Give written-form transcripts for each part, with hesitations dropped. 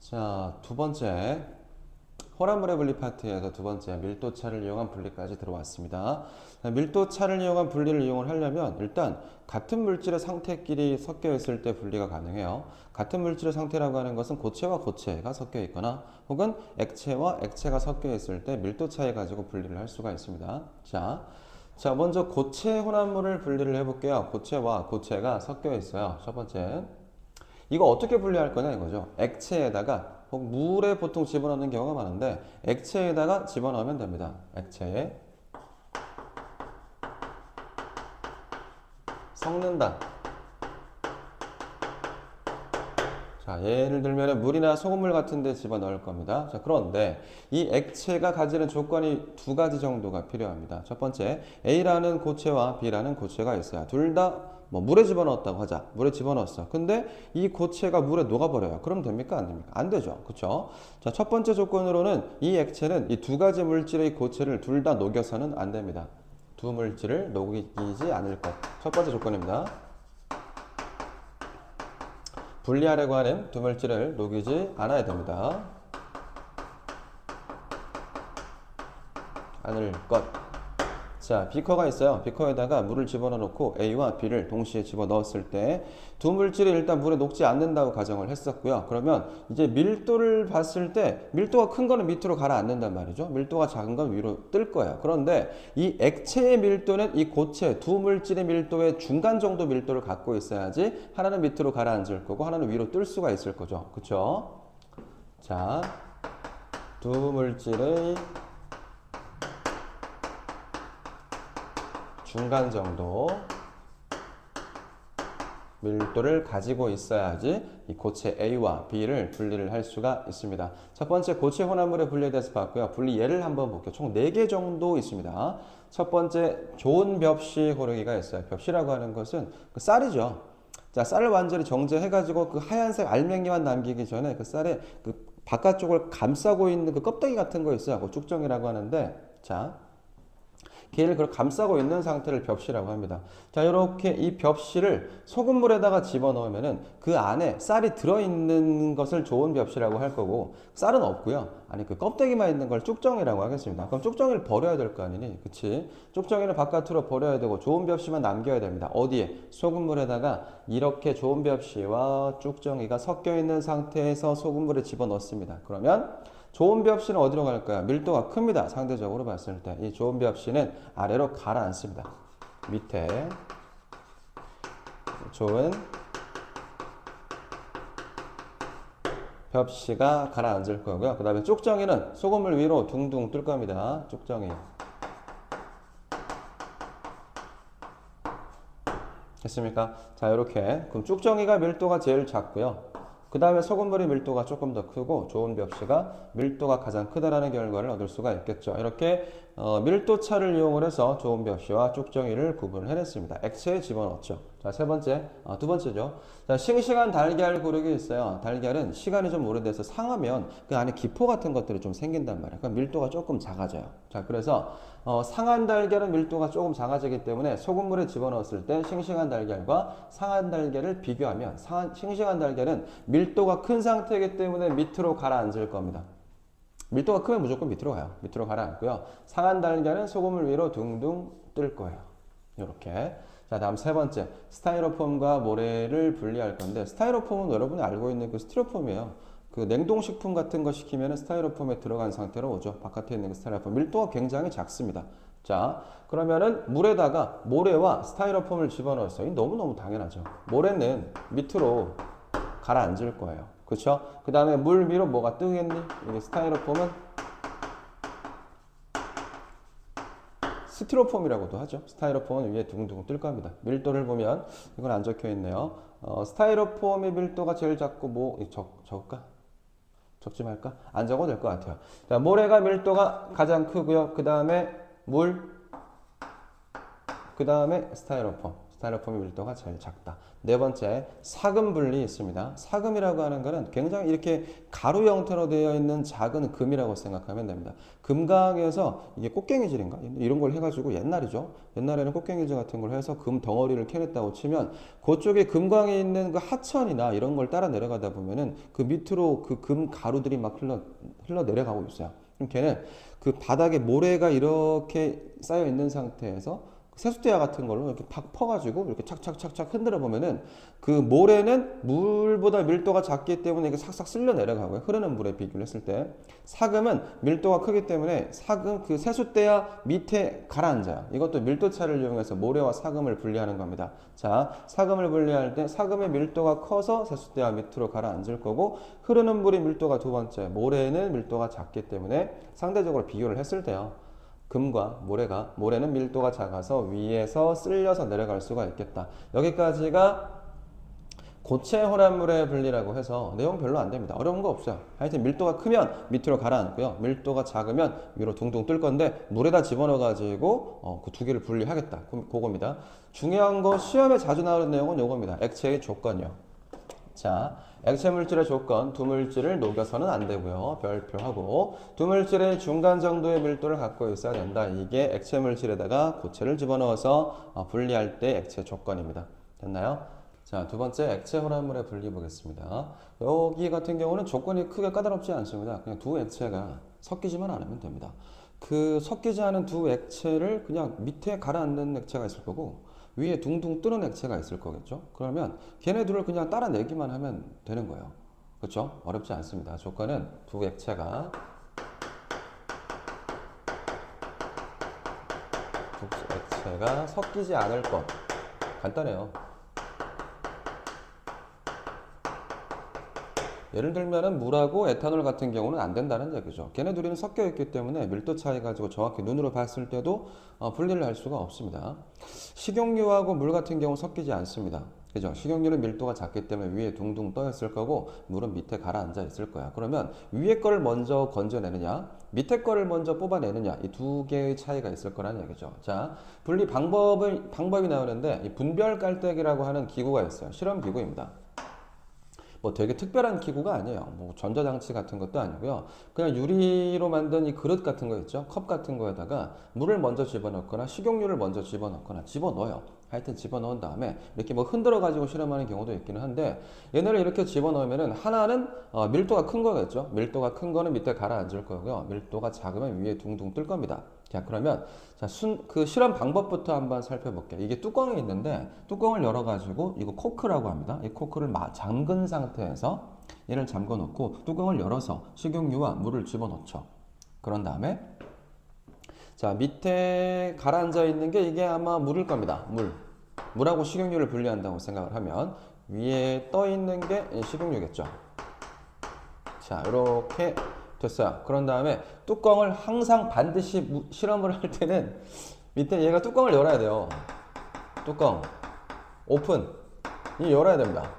자, 두 번째 혼합물의 분리 파트에서 두 번째 밀도차를 이용한 분리까지 들어왔습니다. 밀도차를 이용한 분리를 이용을 하려면 일단 같은 물질의 상태끼리 섞여 있을 때 분리가 가능해요. 같은 물질의 상태라고 하는 것은 고체와 고체가 섞여 있거나 혹은 액체와 액체가 섞여 있을 때 밀도 차이 가지고 분리를 할 수가 있습니다. 자, 먼저 고체 혼합물을 분리를 해볼게요. 고체와 고체가 섞여 있어요. 첫 번째. 이거 어떻게 분리할 거냐 이거죠. 액체에다가 혹 물에 보통 집어넣는 경우가 많은데 액체에다가 집어넣으면 됩니다. 액체에 섞는다. 자, 예를 들면 물이나 소금물 같은 데 집어넣을 겁니다. 자, 그런데 이 액체가 가지는 조건이 두 가지 정도가 필요합니다. 첫 번째, A라는 고체와 B라는 고체가 있어요. 둘 다 물에 집어넣었다고 하자. 물에 집어넣었어. 근데 이 고체가 물에 녹아버려요. 그럼 됩니까? 안 됩니까? 안 되죠. 그쵸? 자, 첫 번째 조건으로는 이 액체는 이 두 가지 물질의 고체를 둘 다 녹여서는 안 됩니다. 두 물질을 녹이지 않을 것. 첫 번째 조건입니다. 분리하려고 하는 두 물질을 녹이지 않아야 됩니다. 않을 것. 자, 비커가 있어요. 비커에다가 물을 집어넣어 놓고 A와 B를 동시에 집어넣었을 때 두 물질이 일단 물에 녹지 않는다고 가정을 했었고요. 그러면 이제 밀도를 봤을 때 밀도가 큰 거는 밑으로 가라앉는단 말이죠. 밀도가 작은 건 위로 뜰 거예요. 그런데 이 액체의 밀도는 이 고체 두 물질의 밀도의 중간 정도 밀도를 갖고 있어야지 하나는 밑으로 가라앉을 거고 하나는 위로 뜰 수가 있을 거죠. 그쵸? 자, 두 물질의 중간 정도 밀도를 가지고 있어야지 이 고체 A와 B를 분리를 할 수가 있습니다. 첫 번째 고체 혼합물의 분리에 대해서 봤고요. 분리 예를 한번 볼게요. 총 4개 정도 있습니다. 첫 번째 좋은 벽시 호르기가 있어요. 벽시라고 하는 것은 그 쌀이죠. 자, 쌀을 완전히 정제해가지고 그 하얀색 알맹이만 남기기 전에 그 쌀의 그 바깥쪽을 감싸고 있는 그 껍데기 같은 거 있어요. 그 쭉정이라고 하는데, 자, 걔를 그걸 감싸고 있는 상태를 벽시라고 합니다. 자, 이렇게 이 벽시를 소금물에다가 집어넣으면은 그 안에 쌀이 들어있는 것을 좋은 벽시라고 할 거고, 쌀은 없고요. 아니, 그 껍데기만 있는 걸 쭉정이라고 하겠습니다. 그럼 쭉정이를 버려야 될 거 아니니? 그치? 쭉정이를 바깥으로 버려야 되고, 좋은 벽시만 남겨야 됩니다. 어디에? 소금물에다가 이렇게 좋은 벽시와 쭉정이가 섞여 있는 상태에서 소금물에 집어넣습니다. 그러면 좋은 비합씨는 어디로 갈까요? 밀도가 큽니다. 상대적으로 봤을 때. 이 좋은 비합씨는 아래로 가라앉습니다. 밑에 좋은 벽시가 가라앉을 거고요. 그 다음에 쭉정이는 소금물 위로 둥둥 뜰 겁니다. 쭉정이. 됐습니까? 자, 이렇게. 그럼 쭉정이가 밀도가 제일 작고요. 그 다음에 소금물의 밀도가 조금 더 크고 좋은 벽시가 밀도가 가장 크다라는 결과를 얻을 수가 있겠죠. 이렇게 밀도차를 이용을 해서 좋은 벽시와 쭉정이를 구분을 해냈습니다. 액체에 집어넣었죠. 자, 두 번째죠. 자, 싱싱한 달걀 고르기 있어요. 달걀은 시간이 좀 오래돼서 상하면 그 안에 기포 같은 것들이 좀 생긴단 말이에요. 그러니까 밀도가 조금 작아져요. 자, 그래서 상한 달걀은 밀도가 조금 작아지기 때문에 소금물에 집어넣었을 때 싱싱한 달걀과 상한 달걀을 비교하면 싱싱한 달걀은 밀도가 큰 상태이기 때문에 밑으로 가라앉을 겁니다. 밀도가 크면 무조건 밑으로 가요. 밑으로 가라앉고요. 상한 달걀은 소금물 위로 둥둥 뜰 거예요. 이렇게. 자, 다음 세 번째. 스타이로폼과 모래를 분리할 건데, 스타이로폼은 여러분이 알고 있는 그 스티로폼이에요. 그 냉동식품 같은 거 시키면 스타이로폼에 들어간 상태로 오죠. 바깥에 있는 그 스타이로폼. 밀도가 굉장히 작습니다. 자, 그러면은 물에다가 모래와 스타이로폼을 집어넣었어요. 이 너무너무 당연하죠. 모래는 밑으로 가라앉을 거예요. 그렇죠? 그 다음에 물 위로 뭐가 뜨겠니? 이게 스타이로폼은 스티로폼이라고도 하죠. 스타이로폼은 위에 둥둥 뜰 겁니다. 밀도를 보면 이건 안 적혀 있네요. 스타이로폼의 밀도가 제일 작고 적을까? 적지 말까? 안 적어도 될 것 같아요. 자, 모래가 밀도가 가장 크고요. 그 다음에 물, 그 다음에 스타이로폼. 스타이로폼의 밀도가 제일 작다. 네 번째, 사금 분리 있습니다. 사금이라고 하는 것은 굉장히 이렇게 가루 형태로 되어 있는 작은 금이라고 생각하면 됩니다. 금강에서 이게 꽃갱이질인가? 이런 걸 해가지고 옛날이죠. 옛날에는 꽃갱이질 같은 걸 해서 금 덩어리를 캐냈다고 치면 그쪽에 금강에 있는 그 하천이나 이런 걸 따라 내려가다 보면은 그 밑으로 그 금 가루들이 막 흘러 내려가고 있어요. 그럼 걔는 그 바닥에 모래가 이렇게 쌓여 있는 상태에서 세숫대야 같은 걸로 이렇게 팍 퍼가지고 이렇게 착착착착 흔들어 보면은 그 모래는 물보다 밀도가 작기 때문에 이게 싹싹 쓸려 내려가고요. 흐르는 물에 비교를 했을 때 사금은 밀도가 크기 때문에 사금 그 세숫대야 밑에 가라앉아요. 이것도 밀도차를 이용해서 모래와 사금을 분리하는 겁니다. 자, 사금을 분리할 때 사금의 밀도가 커서 세숫대야 밑으로 가라앉을 거고 흐르는 물이 밀도가 두 번째, 모래는 밀도가 작기 때문에 상대적으로 비교를 했을 때요. 금과 모래는 밀도가 작아서 위에서 쓸려서 내려갈 수가 있겠다. 여기까지가 고체 혼합물의 분리라고 해서 내용 별로 안 됩니다. 어려운 거 없어요. 하여튼 밀도가 크면 밑으로 가라앉고요. 밀도가 작으면 위로 둥둥 뜰 건데 물에다 집어넣어 가지고 그 두 개를 분리하겠다. 그겁니다. 중요한 거 시험에 자주 나오는 내용은 요겁니다. 액체의 조건이요. 자, 액체 물질의 조건, 두 물질을 녹여서는 안 되고요. 별표하고 두 물질의 중간 정도의 밀도를 갖고 있어야 된다. 이게 액체 물질에다가 고체를 집어넣어서 분리할 때 액체 조건입니다. 됐나요? 자, 두 번째 액체 혼합물의 분리 보겠습니다. 여기 같은 경우는 조건이 크게 까다롭지 않습니다. 그냥 두 액체가 섞이지만 않으면 됩니다. 그 섞이지 않은 두 액체를 그냥 밑에 가라앉는 액체가 있을 거고 위에 둥둥 뜨는 액체가 있을 거겠죠. 그러면 걔네 둘을 그냥 따라 내기만 하면 되는 거예요. 그렇죠? 어렵지 않습니다. 조건은 두 액체가 섞이지 않을 것. 간단해요. 예를 들면은 물하고 에탄올 같은 경우는 안 된다는 얘기죠. 걔네 둘이는 섞여 있기 때문에 밀도 차이 가지고 정확히 눈으로 봤을 때도 분리를 할 수가 없습니다. 식용유하고 물 같은 경우 섞이지 않습니다. 그죠? 식용유는 밀도가 작기 때문에 위에 둥둥 떠 있을 거고 물은 밑에 가라앉아 있을 거야. 그러면 위에 거를 먼저 건져내느냐, 밑에 거를 먼저 뽑아내느냐, 이 두 개의 차이가 있을 거라는 얘기죠. 자, 분리 방법이 나오는데 이 분별 깔때기라고 하는 기구가 있어요. 실험 기구입니다. 뭐 되게 특별한 기구가 아니에요. 뭐 전자장치 같은 것도 아니고요. 그냥 유리로 만든 이 그릇 같은 거 있죠. 컵 같은 거에다가 물을 먼저 집어넣거나 식용유를 먼저 집어넣거나 집어넣어요. 하여튼 집어넣은 다음에 이렇게 뭐 흔들어 가지고 실험하는 경우도 있기는 한데 얘네를 이렇게 집어넣으면은 하나는 밀도가 큰 거겠죠. 밀도가 큰 거는 밑에 가라앉을 거고요. 밀도가 작으면 위에 둥둥 뜰 겁니다. 자, 그러면 그 실험 방법부터 한번 살펴볼게요. 이게 뚜껑이 있는데 뚜껑을 열어가지고 이거 코크라고 합니다. 이 코크를 잠근 상태에서 얘를 잠궈 놓고 뚜껑을 열어서 식용유와 물을 집어넣죠. 그런 다음에 자, 밑에 가라앉아 있는 게 이게 아마 물일 겁니다. 물하고 식용유를 분리한다고 생각을 하면 위에 떠 있는 게 식용유겠죠. 자, 이렇게 됐어요. 그런 다음에 뚜껑을 항상 반드시 실험을 할 때는 밑에 얘가 뚜껑을 열어야 돼요. 뚜껑 오픈 이 열어야 됩니다.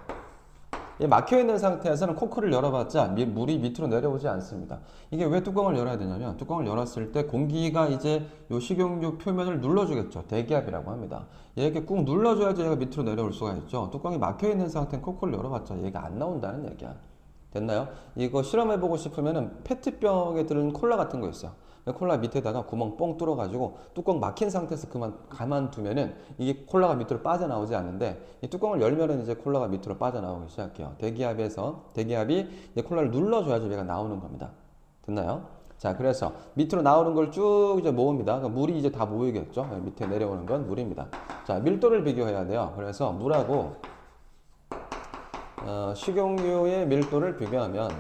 이 막혀있는 상태에서는 코크를 열어봤자 물이 밑으로 내려오지 않습니다. 이게 왜 뚜껑을 열어야 되냐면 뚜껑을 열었을 때 공기가 이제 요 식용유 표면을 눌러주겠죠. 대기압이라고 합니다. 이렇게 꾹 눌러줘야지 얘가 밑으로 내려올 수가 있죠. 뚜껑이 막혀있는 상태는 코크를 열어봤자 얘가 안 나온다는 얘기야. 됐나요? 이거 실험해보고 싶으면은 페트병에 들은 콜라 같은 거 있어요. 콜라 밑에다가 구멍 뻥 뚫어가지고 뚜껑 막힌 상태에서 가만두면은 이게 콜라가 밑으로 빠져나오지 않는데 이 뚜껑을 열면은 이제 콜라가 밑으로 빠져나오기 시작해요. 대기압이 이제 콜라를 눌러줘야지 얘가 나오는 겁니다. 됐나요? 자, 그래서 밑으로 나오는 걸 쭉 이제 모읍니다. 그러니까 물이 이제 다 모이겠죠. 밑에 내려오는 건 물입니다. 자, 밀도를 비교해야 돼요. 그래서 물하고 식용유의 밀도를 비교하면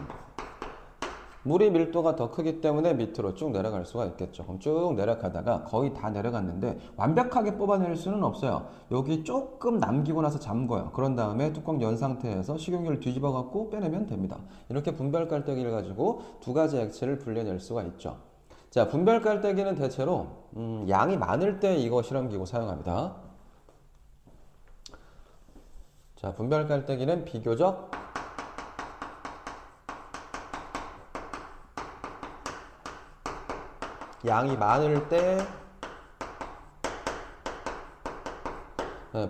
물의 밀도가 더 크기 때문에 밑으로 쭉 내려갈 수가 있겠죠. 그럼 쭉 내려가다가 거의 다 내려갔는데 완벽하게 뽑아낼 수는 없어요. 여기 조금 남기고 나서 잠궈요. 그런 다음에 뚜껑 연 상태에서 식용유를 뒤집어 갖고 빼내면 됩니다. 이렇게 분별 깔때기를 가지고 두 가지 액체를 분리해낼 수가 있죠. 자, 분별 깔때기는 대체로 양이 많을 때 이거 실험기구 사용합니다. 자, 분별 깔때기는 비교적 양이 많을 때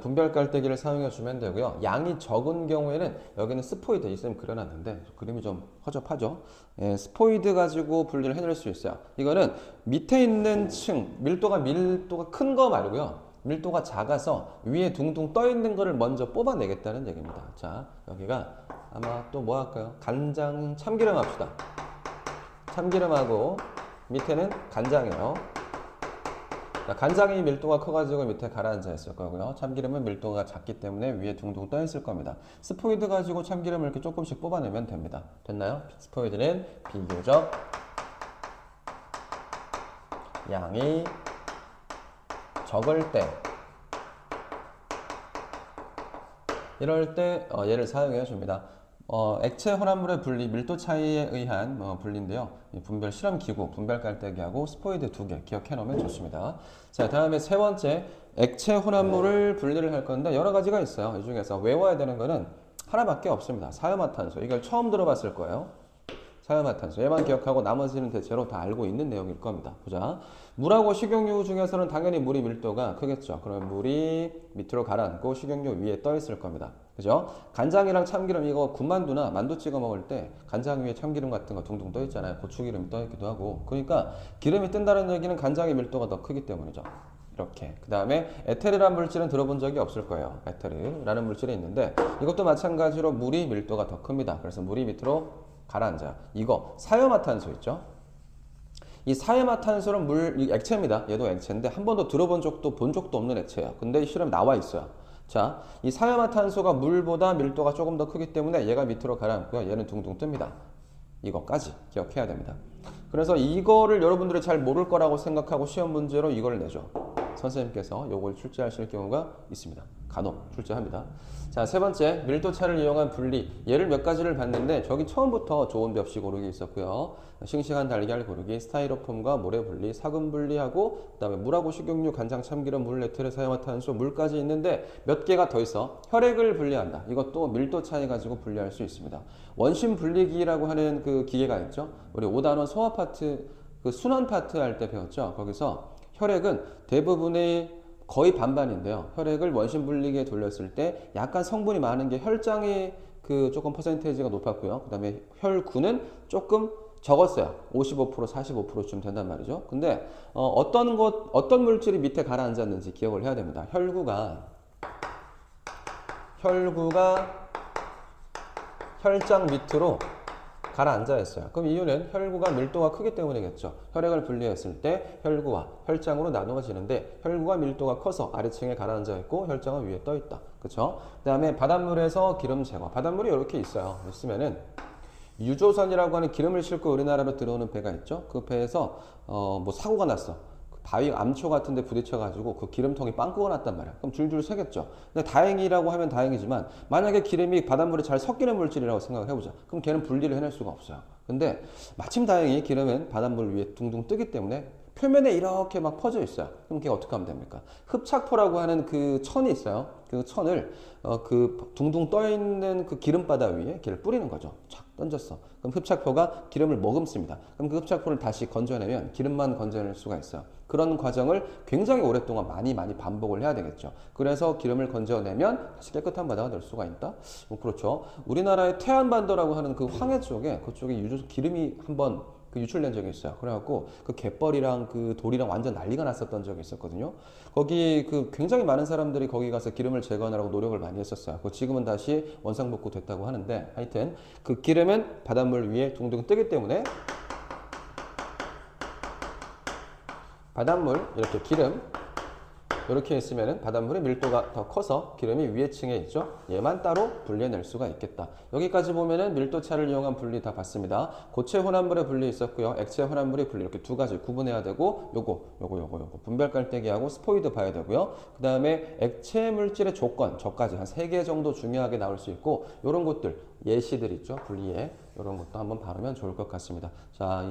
분별 깔때기를 사용해 주면 되고요. 양이 적은 경우에는 여기는 스포이드 있으면 그려놨는데 그림이 좀 허접하죠. 스포이드 가지고 분리를 해낼 수 있어요. 이거는 밑에 있는 층 밀도가 큰 거 말고요. 밀도가 작아서 위에 둥둥 떠 있는 거를 먼저 뽑아내겠다는 얘기입니다. 자, 여기가 아마 또 뭐 할까요? 간장, 참기름 합시다. 참기름하고 밑에는 간장이에요. 간장이 밀도가 커가지고 밑에 가라앉아 있을 거고요. 참기름은 밀도가 작기 때문에 위에 둥둥 떠 있을 겁니다. 스포이드 가지고 참기름을 이렇게 조금씩 뽑아내면 됩니다. 됐나요? 스포이드는 비교적 양이 적을 때 이럴 때 얘를 사용해 줍니다. 액체 혼합물의 분리, 밀도 차이에 의한 분리인데요. 분별 실험 기구, 분별 깔때기하고 스포이드 2개 기억해 놓으면 좋습니다. 자, 다음에 세 번째 액체 혼합물을 분리를 할 건데 여러 가지가 있어요. 이 중에서 외워야 되는 거는 하나밖에 없습니다. 사유화탄소. 이걸 처음 들어봤을 거예요. 사유화탄소. 얘만 기억하고 나머지는 대체로 다 알고 있는 내용일 겁니다. 보자. 물하고 식용유 중에서는 당연히 물이 밀도가 크겠죠. 그러면 물이 밑으로 가라앉고 식용유 위에 떠 있을 겁니다. 그죠? 간장이랑 참기름 이거 군만두나 만두 찍어 먹을 때 간장 위에 참기름 같은 거 둥둥 떠 있잖아요. 고추기름이 떠 있기도 하고. 그러니까 기름이 뜬다는 얘기는 간장의 밀도가 더 크기 때문이죠. 이렇게. 그 다음에 에테르라는 물질은 들어본 적이 없을 거예요. 에테르라는 물질이 있는데 이것도 마찬가지로 물이 밀도가 더 큽니다. 그래서 물이 밑으로 가라앉아요. 이거 사유화탄소 있죠? 이 사유화탄소는 이 액체입니다. 얘도 액체인데 한 번도 들어본 적도 본 적도 없는 액체예요. 근데 실험 나와 있어요. 자, 이 사유화탄소가 물보다 밀도가 조금 더 크기 때문에 얘가 밑으로 가라앉고요. 얘는 둥둥 뜹니다. 이거까지 기억해야 됩니다. 그래서 이거를 여러분들이 잘 모를 거라고 생각하고 시험 문제로 이걸 내죠. 선생님께서 이걸 출제하실 경우가 있습니다. 간혹 출제합니다. 자, 세 번째 밀도차를 이용한 분리. 예를 몇 가지를 봤는데 저기 처음부터 좋은 벽시 고르기 있었고요. 싱싱한 달걀 고르기, 스타이로폼과 모래 분리, 사금 분리하고 그다음에 물하고 식용유, 간장, 참기름, 물, 에테르, 사유화탄소, 물까지 있는데 몇 개가 더 있어. 혈액을 분리한다. 이것도 밀도 차이 가지고 분리할 수 있습니다. 원심 분리기라고 하는 그 기계가 있죠. 우리 5단원 소화 파트, 그 순환 파트 할 때 배웠죠. 거기서 혈액은 대부분의 거의 반반인데요. 혈액을 원심 분리기에 돌렸을 때 약간 성분이 많은 게 혈장이 그 조금 퍼센테이지가 높았고요. 그 다음에 혈구는 조금 적었어요. 55%, 45%쯤 된단 말이죠. 근데 어떤 물질이 밑에 가라앉았는지 기억을 해야 됩니다. 혈구가 혈장 밑으로 가라앉아 있어요. 그럼 이유는 혈구가 밀도가 크기 때문이겠죠. 혈액을 분리했을 때 혈구와 혈장으로 나누어지는데 혈구가 밀도가 커서 아래층에 가라앉아 있고 혈장은 위에 떠 있다. 그렇죠? 그다음에 바닷물에서 기름 제거. 바닷물이 이렇게 있어요. 있으면은 유조선이라고 하는 기름을 싣고 우리나라로 들어오는 배가 있죠. 그 배에서 뭐 사고가 났어. 바위 암초 같은 데 부딪혀가지고 그 기름통이 빵꾸가 났단 말이야. 그럼 줄줄 새겠죠. 근데 다행이라고 하면 다행이지만 만약에 기름이 바닷물에 잘 섞이는 물질이라고 생각을 해보자. 그럼 걔는 분리를 해낼 수가 없어요. 근데 마침 다행히 기름은 바닷물 위에 둥둥 뜨기 때문에 표면에 이렇게 막 퍼져 있어요. 그럼 걔 어떻게 하면 됩니까? 흡착포라고 하는 그 천이 있어요. 그 천을 그 둥둥 떠 있는 그 기름바다 위에 걔를 뿌리는 거죠. 착 던졌어. 그럼 흡착포가 기름을 머금습니다. 그럼 그 흡착포를 다시 건져내면 기름만 건져낼 수가 있어요. 그런 과정을 굉장히 오랫동안 많이 반복을 해야 되겠죠. 그래서 기름을 건져내면 다시 깨끗한 바다가 될 수가 있다. 그렇죠. 우리나라의 태안반도라고 하는 그 황해 쪽에 그쪽에 기름이 한번 그 유출된 적이 있어요. 그래갖고 그 갯벌이랑 그 돌이랑 완전 난리가 났었던 적이 있었거든요. 거기 그 굉장히 많은 사람들이 거기 가서 기름을 제거하느라고 노력을 많이 했었어요. 그 지금은 다시 원상복구 됐다고 하는데 하여튼 그 기름은 바닷물 위에 둥둥 뜨기 때문에 바닷물 이렇게 기름 이렇게 있으면 바닷물의 밀도가 더 커서 기름이 위에 층에 있죠. 얘만 따로 분리해낼 수가 있겠다. 여기까지 보면은 밀도차를 이용한 분리 다 봤습니다. 고체 혼합물의 분리 있었고요. 액체 혼합물의 분리 이렇게 두 가지 구분해야 되고 요거 분별 깔때기하고 스포이드 봐야 되고요. 그 다음에 액체 물질의 조건 저까지 한 3개 정도 중요하게 나올 수 있고 요런 것들 예시들 있죠. 분리에 요런 것도 한번 봐두면 좋을 것 같습니다. 자.